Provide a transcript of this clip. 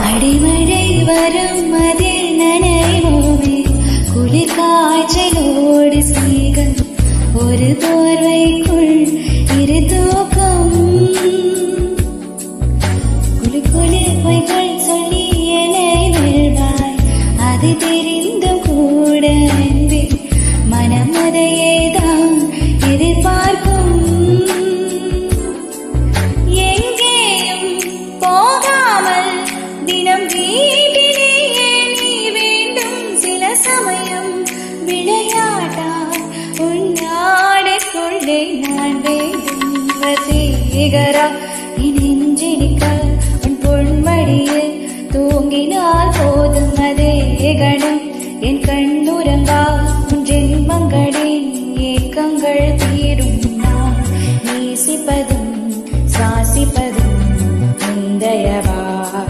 அடிமழை வரும் அதில் நனைவோமே குளிர் காய்ச்சலோடு சீகம் ஒரு போர்வைக்குள் இரு தூக்கம் குழு குழு பொய்கள் சொல்லி என்னை வெல்வாய் அது தெரிந்தும் கூட அன்பே மனம் அதையேதான் எதிர்பார்க்கும் நான் வேண்டும் வசீகரா நெஞ்சினிக்க உன் பொன்மடியில் தூங்கினால் போதும் அதே கணம் என் கண்ணுறங்கா உன் ஜென்மங்களின் ஏக்கங்கள் தீரும் நான் நேசிப்பதும்